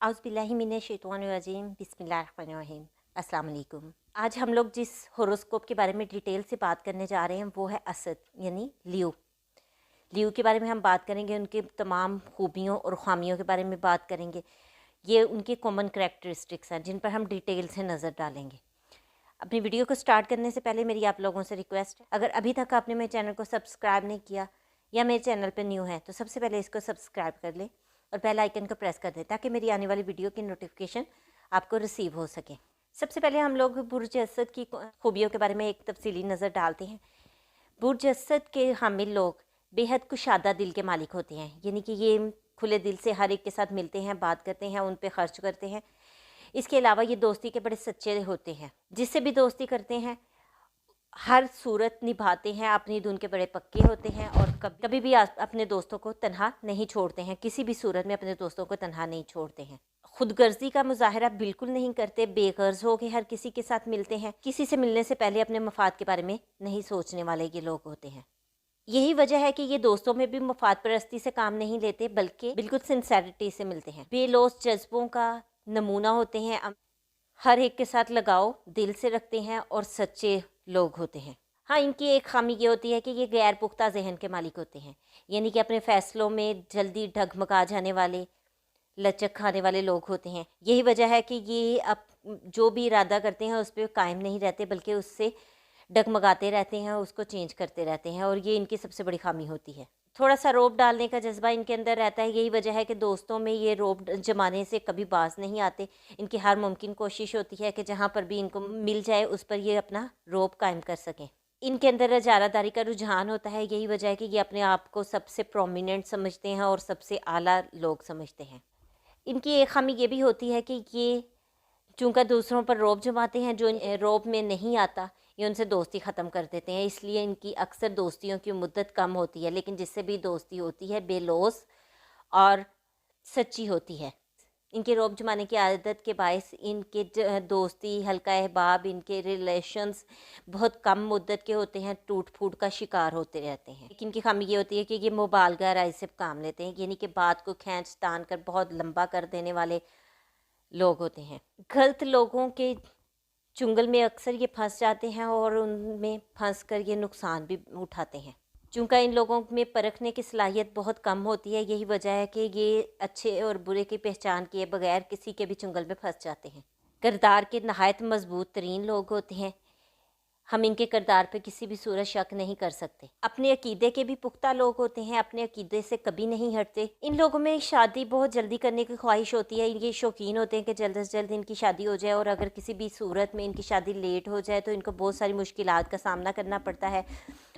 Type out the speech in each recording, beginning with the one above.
औज़ुबिल्लाहिमिनश्शैतानिर्रजीम बिस्मिल्लाहिर्रहमानिर्रहीम। अस्सलाम वालेकुम। आज हम लोग जिस होरोस्कोप के बारे में डिटेल से बात करने जा रहे हैं वो है असद यानी लियो। लियो के बारे में हम बात करेंगे, उनके तमाम खूबियों और ख़ामियों के बारे में बात करेंगे। ये उनके कॉमन करैक्टरिस्टिक्स हैं जिन पर हम डिटेल से नज़र डालेंगे। अपनी वीडियो को स्टार्ट करने से पहले मेरी आप लोगों से रिक्वेस्ट है, अगर अभी तक आपने मेरे चैनल को सब्सक्राइब नहीं किया या मेरे चैनल पर न्यू है तो सबसे पहले इसको सब्सक्राइब कर लें और बेल आइकन को प्रेस कर दें ताकि मेरी आने वाली वीडियो की नोटिफिकेशन आपको रिसीव हो सके। सबसे पहले हम लोग बुर्ज असद की खूबियों के बारे में एक तफसीली नज़र डालते हैं। बुर्ज असद के हामिल लोग बेहद कुशादा दिल के मालिक होते हैं, यानी कि ये खुले दिल से हर एक के साथ मिलते हैं, बात करते हैं, उन पे खर्च करते हैं। इसके अलावा ये दोस्ती के बड़े सच्चे होते हैं, जिससे भी दोस्ती करते हैं हर सूरत निभाते हैं, अपनी धुन के बड़े पक्के होते हैं और कभी भी अपने दोस्तों को तन्हा नहीं छोड़ते हैं, किसी भी सूरत में अपने दोस्तों को तन्हा नहीं छोड़ते हैं। खुदगर्जी का मुजाहरा बिल्कुल नहीं करते, बेगर्ज हो के हर किसी के साथ मिलते हैं, किसी से मिलने से पहले अपने मफाद के बारे में नहीं सोचने वाले ये लोग होते हैं। यही वजह है कि ये दोस्तों में भी मफाद परस्ती से काम नहीं लेते बल्कि बिल्कुल सिंसेरिटी से मिलते हैं। बेलौस जज्बों का नमूना होते हैं, हर एक के साथ लगाव दिल से रखते हैं और सच्चे लोग होते हैं। हाँ, इनकी एक खामी ये होती है कि ये गैर पुख्ता जहन के मालिक होते हैं, यानी कि अपने फ़ैसलों में जल्दी डगमगा जाने वाले, लचक खाने वाले लोग होते हैं। यही वजह है कि ये अब जो भी इरादा करते हैं उस पर कायम नहीं रहते बल्कि उससे डगमगाते रहते हैं, उसको चेंज करते रहते हैं और ये इनकी सबसे बड़ी खामी होती है। थोड़ा सा रोब डालने का जज्बा इनके अंदर रहता है। यही वजह है कि दोस्तों में ये रोब जमाने से कभी बाज नहीं आते। इनकी हर मुमकिन कोशिश होती है कि जहाँ पर भी इनको मिल जाए उस पर ये अपना रोब कायम कर सकें। इनके अंदर इजारादारी का रुझान होता है। यही वजह है कि ये अपने आप को सबसे प्रोमिनेंट समझते हैं और सबसे आला लोग समझते हैं। इनकी एक खामी ये भी होती है कि ये चूँकि दूसरों पर रौब जमाते हैं, जो रौब में नहीं आता ये उनसे दोस्ती ख़त्म कर देते हैं। इसलिए इनकी अक्सर दोस्तियों की मुद्दत कम होती है, लेकिन जिससे भी दोस्ती होती है बेलौस और सच्ची होती है। इनके रौब जमाने की आदत के बायस इनके दोस्ती, हल्का अहबाब, इनके रिलेशंस बहुत कम मुद्दत के होते हैं, टूट फूट का शिकार होते रहते हैं। लेकिन इनकी खामी ये होती है कि ये मुबालगा राय से काम लेते हैं, यानी कि बात को खींच तान कर बहुत लंबा कर देने वाले लोग होते हैं। गलत लोगों के चुंगल में अक्सर ये फंस जाते हैं और उनमें फंस कर ये नुकसान भी उठाते हैं। चूँकि इन लोगों में परखने की सलाहियत बहुत कम होती है, यही वजह है कि ये अच्छे और बुरे की पहचान किए बगैर किसी के भी चुंगल में फंस जाते हैं। किरदार के नहायत मजबूत तरीन लोग होते हैं, हम इनके किरदार पे किसी भी सूरत शक नहीं कर सकते। अपने अकीदे के भी पुख्ता लोग होते हैं, अपने अकीदे से कभी नहीं हटते। इन लोगों में शादी बहुत जल्दी करने की ख्वाहिश होती है, ये शौकीन होते हैं कि जल्द से जल्द इनकी शादी हो जाए और अगर किसी भी सूरत में इनकी शादी लेट हो जाए तो इनको बहुत सारी मुश्किलात का सामना करना पड़ता है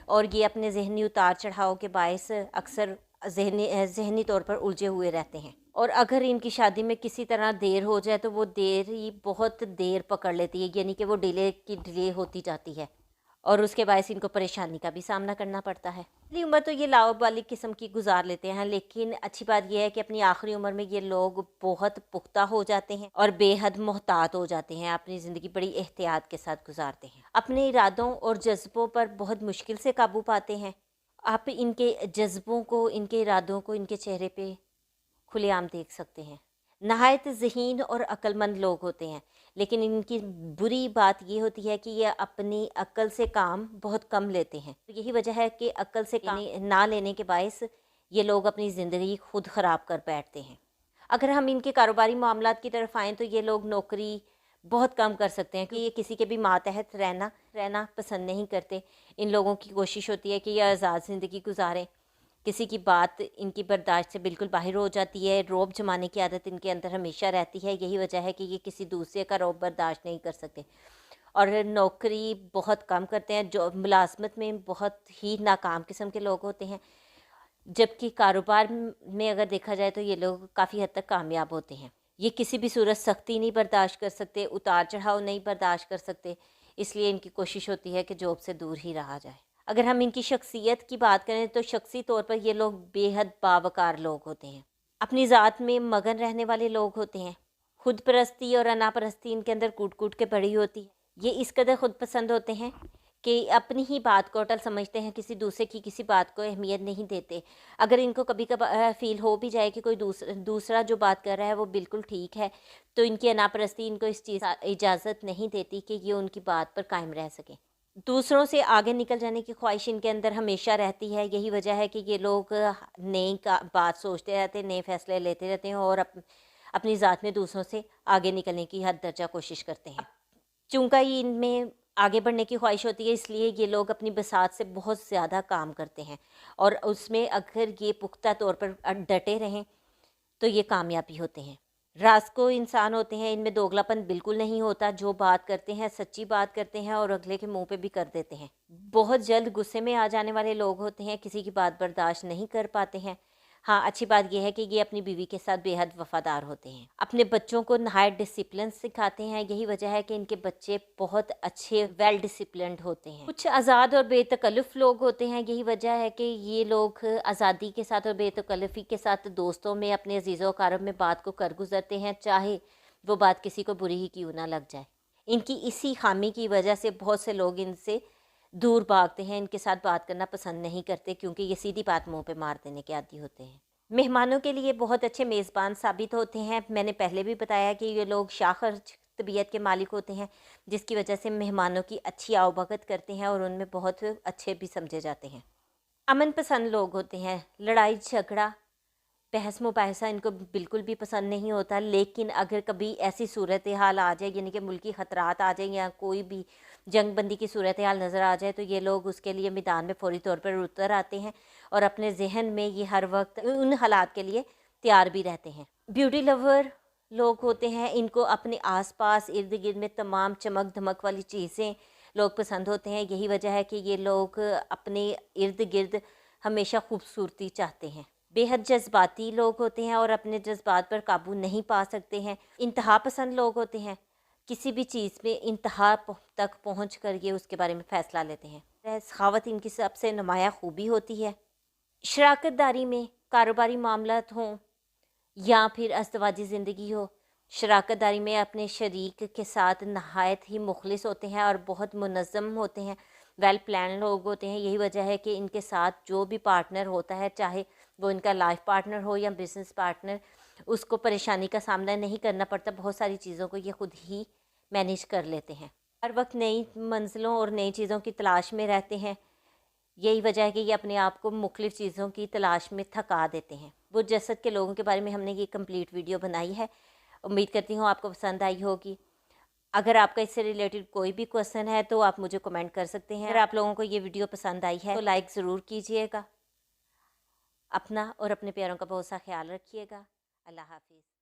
और ये अपने जहनी उतार चढ़ाव के बायस अक्सर जहनी तौर पर उलझे हुए रहते हैं। और अगर इनकी शादी में किसी तरह देर हो जाए तो वो देर ही बहुत देर पकड़ लेती है, यानी कि वो डिले होती जाती है और उसके बायस इनको परेशानी का भी सामना करना पड़ता है। अपनी उम्र तो ये लाओ वाली किस्म की गुजार लेते हैं, लेकिन अच्छी बात यह है कि अपनी आखिरी उम्र में ये लोग बहुत पुख्ता हो जाते हैं और बेहद मोहतात हो जाते हैं, अपनी ज़िंदगी बड़ी एहतियात के साथ गुजारते हैं। अपने इरादों और जज्बों पर बहुत मुश्किल से काबू पाते हैं। आप इनके जज्बों को, इनके इरादों को इनके चेहरे पे खुलेआम देख सकते हैं। नहायत ज़हीन और अक्लमंद लोग होते हैं, लेकिन इनकी बुरी बात ये होती है कि ये अपनी अक्ल से काम बहुत कम लेते हैं। यही वजह है कि अक्ल से काम ना लेने के बायस ये लोग अपनी ज़िंदगी खुद ख़राब कर बैठते हैं। अगर हम इनके कारोबारी मामलात की तरफ आएँ तो ये लोग नौकरी बहुत कम कर सकते हैं कि ये किसी के भी मातहत रहना पसंद नहीं करते। इन लोगों की कोशिश होती है कि ये आज़ाद ज़िंदगी गुजारें, किसी की बात इनकी बर्दाश्त से बिल्कुल बाहर हो जाती है। रौब जमाने की आदत इनके अंदर हमेशा रहती है, यही वजह है कि ये किसी दूसरे का रौब बर्दाश्त नहीं कर सकते और नौकरी बहुत कम करते हैं। जो मुलाजमत में बहुत ही नाकाम किस्म के लोग होते हैं, जबकि कारोबार में अगर देखा जाए तो ये लोग काफ़ी हद तक कामयाब होते हैं। ये किसी भी सूरत सख्ती नहीं बर्दाश्त कर सकते, उतार चढ़ाव नहीं बर्दाश्त कर सकते, इसलिए इनकी कोशिश होती है कि जॉब से दूर ही रहा जाए। अगर हम इनकी शख्सियत की बात करें तो शख्सी तौर पर ये लोग बेहद बावकार लोग होते हैं, अपनी ज़ात में मगन रहने वाले लोग होते हैं। खुद परस्ती और अना परस्ती इनके अंदर कूट कूट के बड़ी होती है। ये इस कदर खुद पसंद होते हैं کہ اپنی ہی بات کو اٹل سمجھتے ہیں، کسی دوسرے کی کسی بات کو اہمیت نہیں دیتے۔ اگر ان کو کبھی کبھار فیل ہو بھی جائے کہ کوئی دوسرا جو بات کر رہا ہے وہ بالکل ٹھیک ہے، تو ان کی انا پرستی ان کو اس چیز اجازت نہیں دیتی کہ یہ ان کی بات پر قائم رہ سکیں۔ دوسروں سے آگے نکل جانے کی خواہش ان کے اندر ہمیشہ رہتی ہے۔ یہی وجہ ہے کہ یہ لوگ نئی بات سوچتے رہتے ہیں، نئے فیصلے لیتے رہتے ہیں اور اپنی ذات میں دوسروں سے آگے نکلنے کی حد درجہ کوشش کرتے ہیں۔ چونکہ ان میں آگے بڑھنے کی خواہش ہوتی ہے، اس لیے یہ لوگ اپنی بساط سے بہت زیادہ کام کرتے ہیں، اور اس میں اگر یہ پختہ طور پر ڈٹے رہیں تو یہ کامیابی ہوتے ہیں۔ راز کو انسان ہوتے ہیں، ان میں دوگلاپن بالکل نہیں ہوتا، جو بات کرتے ہیں سچی بات کرتے ہیں اور اگلے کے منہ پہ بھی کر دیتے ہیں۔ بہت جلد غصے میں آ جانے والے لوگ ہوتے ہیں، کسی کی بات برداشت نہیں کر پاتے ہیں۔ ہاں، اچھی بات یہ ہے کہ یہ اپنی بیوی کے ساتھ بے حد وفادار ہوتے ہیں، اپنے بچوں کو نہایت ڈسپلن سکھاتے ہیں۔ یہی وجہ ہے کہ ان کے بچے بہت اچھے ویل ڈسپلنڈ ہوتے ہیں۔ کچھ آزاد اور بے تکلف لوگ ہوتے ہیں، یہی وجہ ہے کہ یہ لوگ آزادی کے ساتھ اور بے تکلفی کے ساتھ دوستوں میں، اپنے عزیز و اقارب میں بات کو کر گزرتے ہیں، چاہے وہ بات کسی کو بری ہی کیوں نہ لگ جائے۔ ان کی اسی خامی کی وجہ سے بہت سے لوگ ان سے دور بھاگتے ہیں، ان کے ساتھ بات کرنا پسند نہیں کرتے، کیونکہ یہ سیدھی بات منہ پہ مار دینے کے عادی ہوتے ہیں۔ مہمانوں کے لیے بہت اچھے میزبان ثابت ہوتے ہیں۔ میں نے پہلے بھی بتایا کہ یہ لوگ شاخرچ طبیعت کے مالک ہوتے ہیں، جس کی وجہ سے مہمانوں کی اچھی آؤبھگت کرتے ہیں اور ان میں بہت اچھے بھی سمجھے جاتے ہیں۔ امن پسند لوگ ہوتے ہیں، لڑائی جھگڑا بحث مباحثہ ان کو بالکل بھی پسند نہیں ہوتا، لیکن اگر کبھی ایسی صورتحال آ جائے، یعنی کہ ملکی خطرات آ جائیں یا کوئی بھی جنگ بندی کی صورتحال نظر آ جائے، تو یہ لوگ اس کے لیے میدان میں فوری طور پر اتر آتے ہیں اور اپنے ذہن میں یہ ہر وقت ان حالات کے لیے تیار بھی رہتے ہیں۔ بیوٹی لور لوگ ہوتے ہیں، ان کو اپنے آس پاس ارد گرد میں تمام چمک دھمک والی چیزیں لوگ پسند ہوتے ہیں۔ یہی وجہ ہے کہ یہ لوگ اپنے ارد گرد ہمیشہ خوبصورتی چاہتے ہیں۔ بے حد جذباتی لوگ ہوتے ہیں اور اپنے جذبات پر قابو نہیں پا سکتے ہیں۔ انتہا پسند لوگ ہوتے ہیں، کسی بھی چیز میں انتہا تک پہنچ کر یہ اس کے بارے میں فیصلہ لیتے ہیں۔ سخاوت ان کی سب سے نمایاں خوبی ہوتی ہے۔ شراکت داری میں کاروباری معاملات ہوں یا پھر ازدواجی زندگی ہو، شراکت داری میں اپنے شریک کے ساتھ نہایت ہی مخلص ہوتے ہیں اور بہت منظم ہوتے ہیں، ویل پلان لوگ ہوتے ہیں۔ یہی وجہ ہے کہ ان کے ساتھ جو بھی پارٹنر ہوتا ہے، چاہے وہ ان کا لائف پارٹنر ہو یا بزنس پارٹنر، اس کو پریشانی کا سامنا نہیں کرنا پڑتا، بہت ساری چیزوں کو یہ خود ہی مینیج کر لیتے ہیں۔ ہر وقت نئی منزلوں اور نئی چیزوں کی تلاش میں رہتے ہیں۔ یہی وجہ ہے کہ یہ اپنے آپ کو مختلف چیزوں کی تلاش میں تھکا دیتے ہیں۔ وہ جسد کے لوگوں کے بارے میں ہم نے یہ کمپلیٹ ویڈیو بنائی ہے، امید کرتی ہوں آپ کو پسند آئی ہوگی۔ اگر آپ کا اس سے ریلیٹڈ کوئی بھی کویسچن ہے تو آپ مجھے کمنٹ کر سکتے ہیں۔ اگر آپ لوگوں کو یہ ویڈیو پسند آئی ہے تو لائک ضرور کیجئے گا۔ اپنا اور اپنے پیاروں کا بہت سا خیال رکھیے گا۔ اللہ حافظ۔